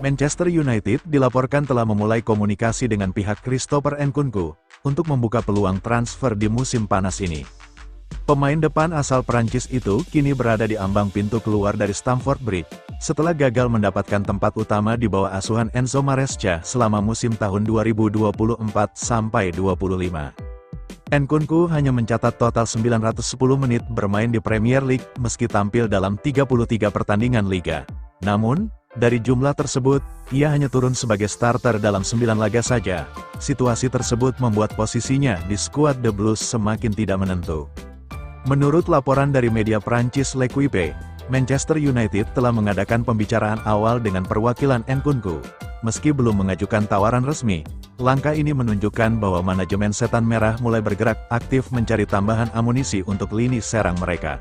Manchester United dilaporkan telah memulai komunikasi dengan pihak Christopher Nkunku untuk membuka peluang transfer di musim panas ini. Pemain depan asal Prancis itu kini berada di ambang pintu keluar dari Stamford Bridge, setelah gagal mendapatkan tempat utama di bawah asuhan Enzo Maresca selama musim tahun 2024-25. Nkunku hanya mencatat total 910 menit bermain di Premier League meski tampil dalam 33 pertandingan liga. Namun, dari jumlah tersebut, ia hanya turun sebagai starter dalam 9 laga saja. Situasi tersebut membuat posisinya di skuad The Blues semakin tidak menentu. Menurut laporan dari media Prancis L'Equipe, Manchester United telah mengadakan pembicaraan awal dengan perwakilan Nkunku. Meski belum mengajukan tawaran resmi, langkah ini menunjukkan bahwa manajemen Setan Merah mulai bergerak aktif mencari tambahan amunisi untuk lini serang mereka.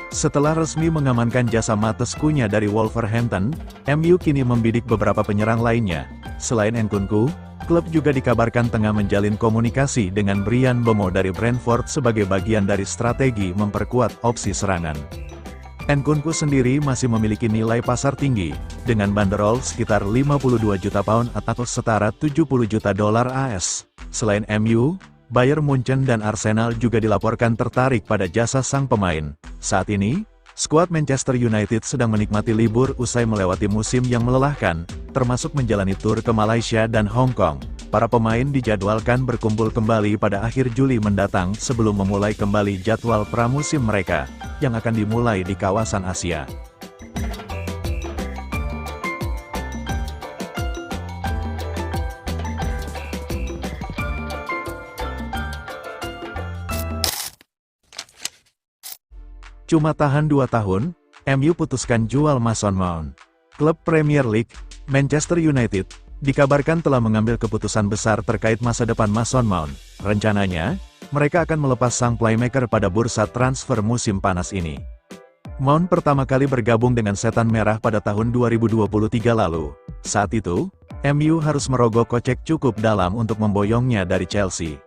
Setelah resmi mengamankan jasa Matheus Cunha dari Wolverhampton, MU kini membidik beberapa penyerang lainnya. Selain Nkunku, klub juga dikabarkan tengah menjalin komunikasi dengan Bryan Mbeumo dari Brentford sebagai bagian dari strategi memperkuat opsi serangan. Nkunku sendiri masih memiliki nilai pasar tinggi, dengan banderol sekitar 52 juta pound atau setara 70 juta dolar AS. Selain MU, Bayern Munchen dan Arsenal juga dilaporkan tertarik pada jasa sang pemain. Saat ini, skuad Manchester United sedang menikmati libur usai melewati musim yang melelahkan, termasuk menjalani tur ke Malaysia dan Hong Kong. Para pemain dijadwalkan berkumpul kembali pada akhir Juli mendatang sebelum memulai kembali jadwal pramusim mereka, yang akan dimulai di kawasan Asia. Cuma tahan 2 tahun, MU putuskan jual Mason Mount. Klub Premier League, Manchester United, dikabarkan telah mengambil keputusan besar terkait masa depan Mason Mount. Rencananya, mereka akan melepas sang playmaker pada bursa transfer musim panas ini. Mount pertama kali bergabung dengan Setan Merah pada tahun 2023 lalu. Saat itu, MU harus merogoh kocek cukup dalam untuk memboyongnya dari Chelsea.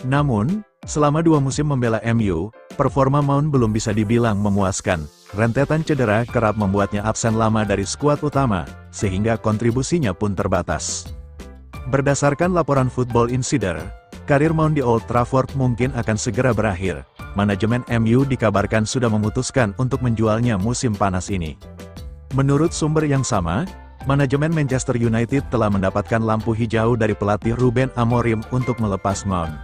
Namun, selama 2 musim membela MU, performa Mount belum bisa dibilang memuaskan. Rentetan cedera kerap membuatnya absen lama dari skuad utama, sehingga kontribusinya pun terbatas. Berdasarkan laporan Football Insider, karir Mount di Old Trafford mungkin akan segera berakhir. Manajemen MU dikabarkan sudah memutuskan untuk menjualnya musim panas ini. Menurut sumber yang sama, manajemen Manchester United telah mendapatkan lampu hijau dari pelatih Ruben Amorim untuk melepas Mount.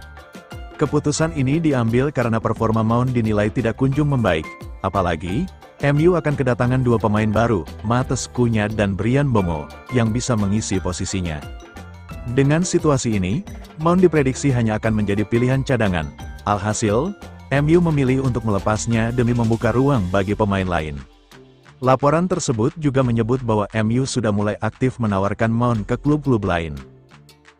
Keputusan ini diambil karena performa Mount dinilai tidak kunjung membaik, apalagi, MU akan kedatangan 2 pemain baru, Matheus Cunha dan Bryan Mbeumo, yang bisa mengisi posisinya. Dengan situasi ini, Mount diprediksi hanya akan menjadi pilihan cadangan. Alhasil, MU memilih untuk melepasnya demi membuka ruang bagi pemain lain. Laporan tersebut juga menyebut bahwa MU sudah mulai aktif menawarkan Mount ke klub-klub lain.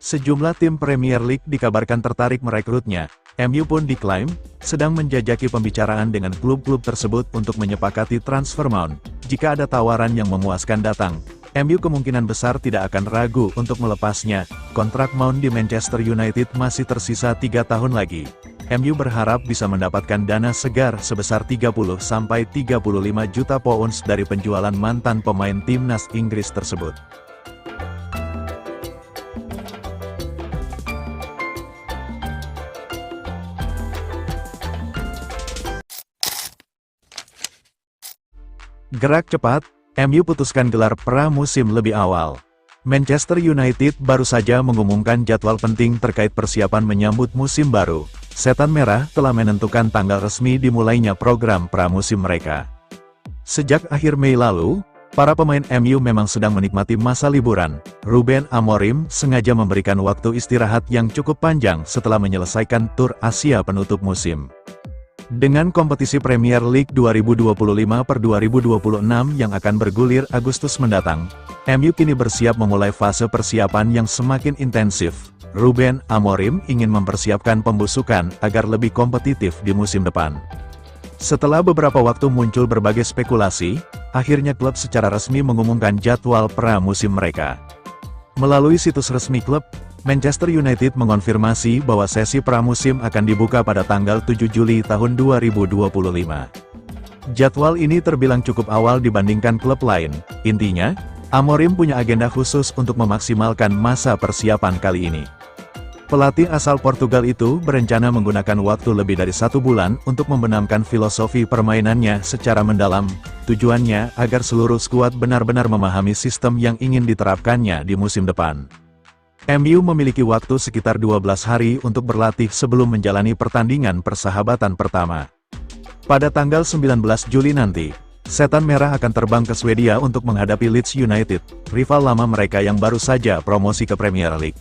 Sejumlah tim Premier League dikabarkan tertarik merekrutnya. MU pun diklaim sedang menjajaki pembicaraan dengan klub-klub tersebut untuk menyepakati transfer Mount. Jika ada tawaran yang memuaskan datang, MU kemungkinan besar tidak akan ragu untuk melepasnya. Kontrak Mount di Manchester United masih tersisa 3 tahun lagi. MU berharap bisa mendapatkan dana segar sebesar 30-35 juta pounds dari penjualan mantan pemain timnas Inggris tersebut. Gerak cepat, MU putuskan gelar pramusim lebih awal. Manchester United baru saja mengumumkan jadwal penting terkait persiapan menyambut musim baru. Setan Merah telah menentukan tanggal resmi dimulainya program pramusim mereka. Sejak akhir Mei lalu, para pemain MU memang sedang menikmati masa liburan. Ruben Amorim sengaja memberikan waktu istirahat yang cukup panjang setelah menyelesaikan tur Asia penutup musim. Dengan kompetisi Premier League 2025-2026 yang akan bergulir Agustus mendatang, MU kini bersiap memulai fase persiapan yang semakin intensif. Ruben Amorim ingin mempersiapkan pembusukan agar lebih kompetitif di musim depan. Setelah beberapa waktu muncul berbagai spekulasi, akhirnya klub secara resmi mengumumkan jadwal pramusim mereka. Melalui situs resmi klub, Manchester United mengonfirmasi bahwa sesi pramusim akan dibuka pada tanggal 7 Juli tahun 2025. Jadwal ini terbilang cukup awal dibandingkan klub lain. Intinya, Amorim punya agenda khusus untuk memaksimalkan masa persiapan kali ini. Pelatih asal Portugal itu berencana menggunakan waktu lebih dari 1 bulan untuk membenamkan filosofi permainannya secara mendalam. Tujuannya agar seluruh skuad benar-benar memahami sistem yang ingin diterapkannya di musim depan. MU memiliki waktu sekitar 12 hari untuk berlatih sebelum menjalani pertandingan persahabatan pertama. Pada tanggal 19 Juli nanti, Setan Merah akan terbang ke Swedia untuk menghadapi Leeds United, rival lama mereka yang baru saja promosi ke Premier League.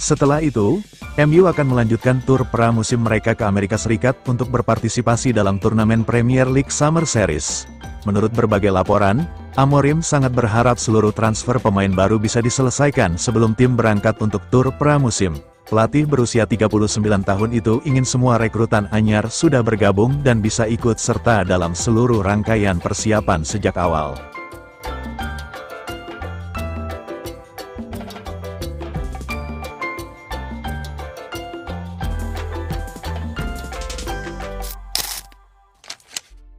Setelah itu, MU akan melanjutkan tur pramusim mereka ke Amerika Serikat untuk berpartisipasi dalam turnamen Premier League Summer Series. Menurut berbagai laporan, Amorim sangat berharap seluruh transfer pemain baru bisa diselesaikan sebelum tim berangkat untuk tur pramusim. Pelatih berusia 39 tahun itu ingin semua rekrutan anyar sudah bergabung dan bisa ikut serta dalam seluruh rangkaian persiapan sejak awal.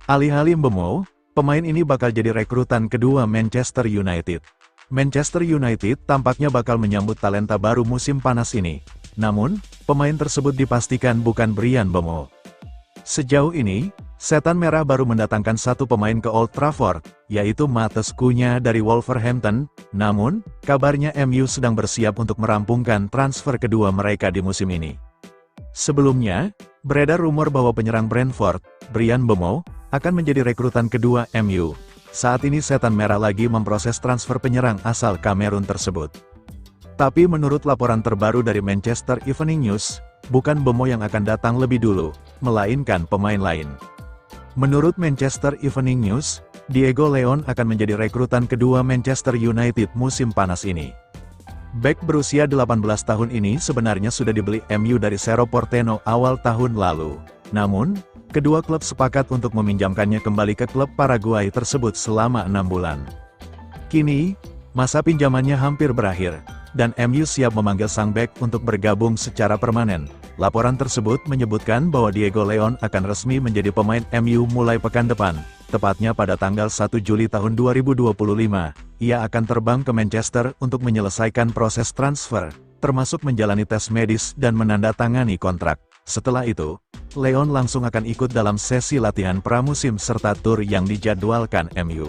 Alih-alih Mbeumo, pemain ini bakal jadi rekrutan kedua Manchester United. Manchester United tampaknya bakal menyambut talenta baru musim panas ini. Namun, pemain tersebut dipastikan bukan Bryan Mbeumo. Sejauh ini, Setan Merah baru mendatangkan satu pemain ke Old Trafford, yaitu Matheus Cunha dari Wolverhampton. Namun, kabarnya MU sedang bersiap untuk merampungkan transfer kedua mereka di musim ini. Sebelumnya, beredar rumor bahwa penyerang Brentford, Bryan Mbeumo, akan menjadi rekrutan kedua MU. Saat ini Setan Merah lagi memproses transfer penyerang asal Kamerun tersebut. Tapi menurut laporan terbaru dari Manchester Evening News, bukan Mbeumo yang akan datang lebih dulu, melainkan pemain lain. Menurut Manchester Evening News, Diego Leon akan menjadi rekrutan kedua Manchester United musim panas ini. Bek berusia 18 tahun ini sebenarnya sudah dibeli MU dari Cerro Porteño awal tahun lalu. Namun, kedua klub sepakat untuk meminjamkannya kembali ke klub Paraguay tersebut selama 6 bulan. Kini, masa pinjamannya hampir berakhir, dan MU siap memanggil sang bek untuk bergabung secara permanen. Laporan tersebut menyebutkan bahwa Diego Leon akan resmi menjadi pemain MU mulai pekan depan, tepatnya pada tanggal 1 Juli tahun 2025. Ia akan terbang ke Manchester untuk menyelesaikan proses transfer, termasuk menjalani tes medis dan menandatangani kontrak. Setelah itu, Leon langsung akan ikut dalam sesi latihan pramusim serta tur yang dijadwalkan MU.